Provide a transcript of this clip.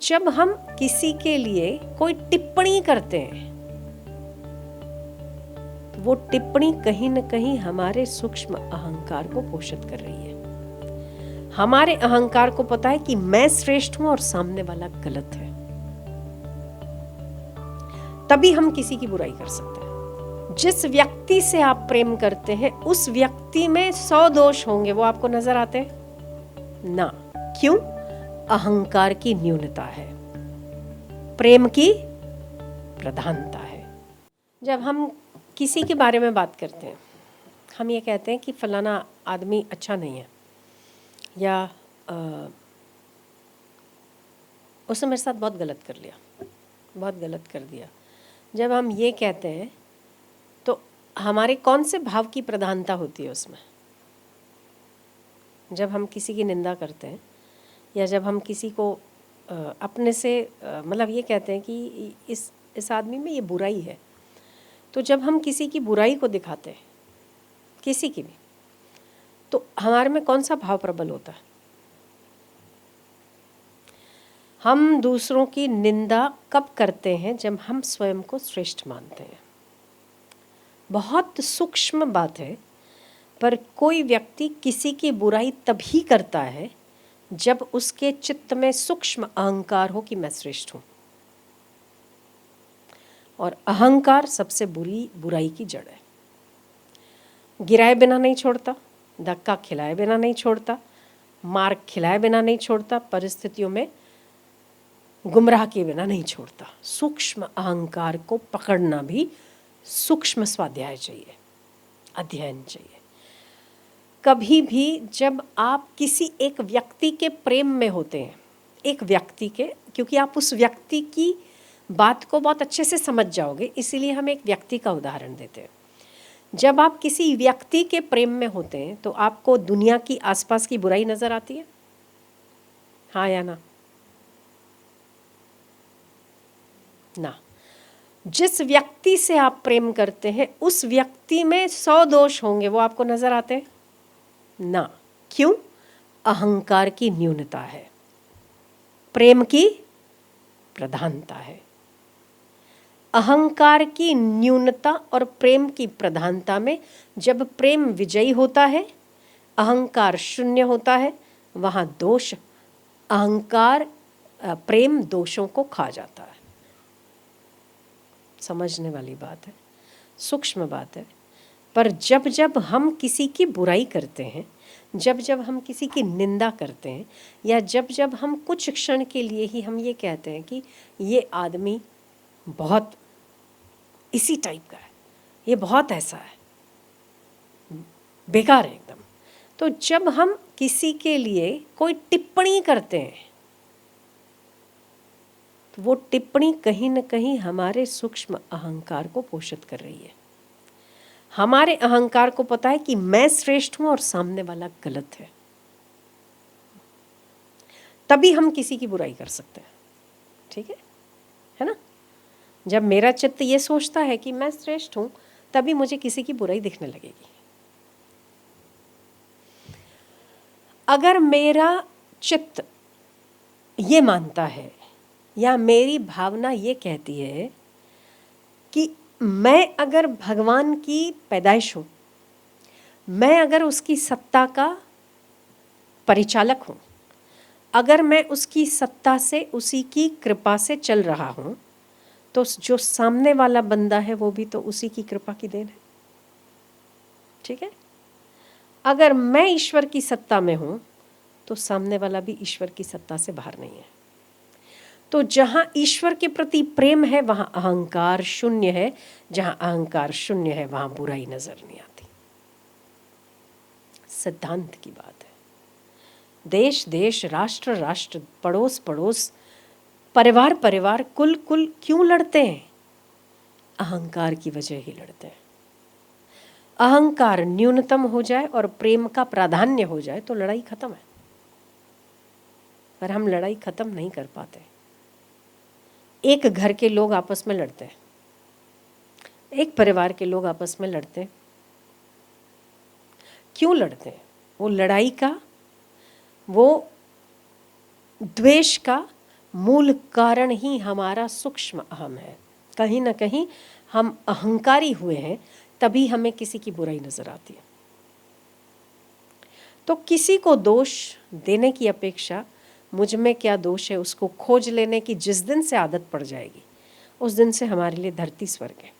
जब हम किसी के लिए कोई टिप्पणी करते हैं, तो वो टिप्पणी कहीं न कहीं हमारे सूक्ष्म अहंकार को पोषित कर रही है। हमारे अहंकार को पता है कि मैं श्रेष्ठ हूं और सामने वाला गलत है, तभी हम किसी की बुराई कर सकते हैं। जिस व्यक्ति से आप प्रेम करते हैं उस व्यक्ति में 100 दोष होंगे, वो आपको नजर आते हैं ना? क्यों? अहंकार की न्यूनता है, प्रेम की प्रधानता है। जब हम किसी के बारे में बात करते हैं, हम ये कहते हैं कि फलाना आदमी अच्छा नहीं है, या उसने मेरे साथ बहुत गलत कर लिया, बहुत गलत कर दिया। जब हम ये कहते हैं तो हमारे कौन से भाव की प्रधानता होती है उसमें? जब हम किसी की निंदा करते हैं या जब हम किसी को अपने से मतलब ये कहते हैं कि इस आदमी में ये बुराई है, तो जब हम किसी की बुराई को दिखाते हैं, किसी की भी, तो हमारे में कौन सा भाव प्रबल होता है? हम दूसरों की निंदा कब करते हैं? जब हम स्वयं को श्रेष्ठ मानते हैं। बहुत सूक्ष्म बात है, पर कोई व्यक्ति किसी की बुराई तभी करता है जब उसके चित्त में सूक्ष्म अहंकार हो कि मैं श्रेष्ठ हूं। और अहंकार सबसे बुराई की जड़ है। गिराए बिना नहीं छोड़ता, धक्का खिलाए बिना नहीं छोड़ता, मार खिलाए बिना नहीं छोड़ता, परिस्थितियों में गुमराह किए बिना नहीं छोड़ता। सूक्ष्म अहंकार को पकड़ना भी सूक्ष्म स्वाध्याय चाहिए, अध्ययन चाहिए। कभी भी जब आप किसी एक व्यक्ति के प्रेम में होते हैं, एक व्यक्ति के, क्योंकि आप उस व्यक्ति की बात को बहुत अच्छे से समझ जाओगे, इसीलिए हम एक व्यक्ति का उदाहरण देते हैं। जब आप किसी व्यक्ति के प्रेम में होते हैं तो आपको दुनिया की आसपास की बुराई नजर आती है, हाँ या ना? ना। जिस व्यक्ति से आप प्रेम करते हैं उस व्यक्ति में 100 दोष होंगे, वो आपको नजर आते हैं ना? क्यों? अहंकार की न्यूनता है, प्रेम की प्रधानता है। अहंकार की न्यूनता और प्रेम की प्रधानता में जब प्रेम विजयी होता है, अहंकार शून्य होता है, वहां दोष, अहंकार प्रेम दोषों को खा जाता है। समझने वाली बात है, सूक्ष्म बात है। पर जब जब हम किसी की बुराई करते हैं, जब जब हम किसी की निंदा करते हैं, या जब जब हम कुछ क्षण के लिए ही हम ये कहते हैं कि ये आदमी बहुत इसी टाइप का है, ये बहुत ऐसा है, बेकार है एकदम, तो जब हम किसी के लिए कोई टिप्पणी करते हैं तो वो टिप्पणी कहीं न कहीं हमारे सूक्ष्म अहंकार को पोषित कर रही है। हमारे अहंकार को पता है कि मैं श्रेष्ठ हूं और सामने वाला गलत है, तभी हम किसी की बुराई कर सकते हैं। ठीक है ना? जब मेरा चित्त ये सोचता है कि मैं श्रेष्ठ हूं, तभी मुझे किसी की बुराई दिखने लगेगी। अगर मेरा चित्त ये मानता है या मेरी भावना ये कहती है कि मैं अगर भगवान की पैदाइश हूं, मैं अगर उसकी सत्ता का परिचालक हूं, अगर मैं उसकी सत्ता से, उसी की कृपा से चल रहा हूं, तो जो सामने वाला बंदा है वो भी तो उसी की कृपा की देन है। ठीक है? अगर मैं ईश्वर की सत्ता में हूं तो सामने वाला भी ईश्वर की सत्ता से बाहर नहीं है। तो जहां ईश्वर के प्रति प्रेम है वहां अहंकार शून्य है, जहां अहंकार शून्य है वहां बुराई नजर नहीं आती। सिद्धांत की बात है। देश देश, राष्ट्र राष्ट्र, पड़ोस पड़ोस, परिवार परिवार, कुल कुल क्यों लड़ते हैं? अहंकार की वजह ही लड़ते हैं। अहंकार न्यूनतम हो जाए और प्रेम का प्राधान्य हो जाए तो लड़ाई खत्म है, पर हम लड़ाई खत्म नहीं कर पाते। एक घर के लोग आपस में लड़ते हैं, एक परिवार के लोग आपस में लड़ते हैं। क्यों लड़ते हैं? वो लड़ाई का, वो द्वेष का मूल कारण ही हमारा सूक्ष्म अहम है। कहीं ना कहीं हम अहंकारी हुए हैं, तभी हमें किसी की बुराई नजर आती है। तो किसी को दोष देने की अपेक्षा मुझ में क्या दोष है उसको खोज लेने की जिस दिन से आदत पड़ जाएगी, उस दिन से हमारे लिए धरती स्वर्ग है।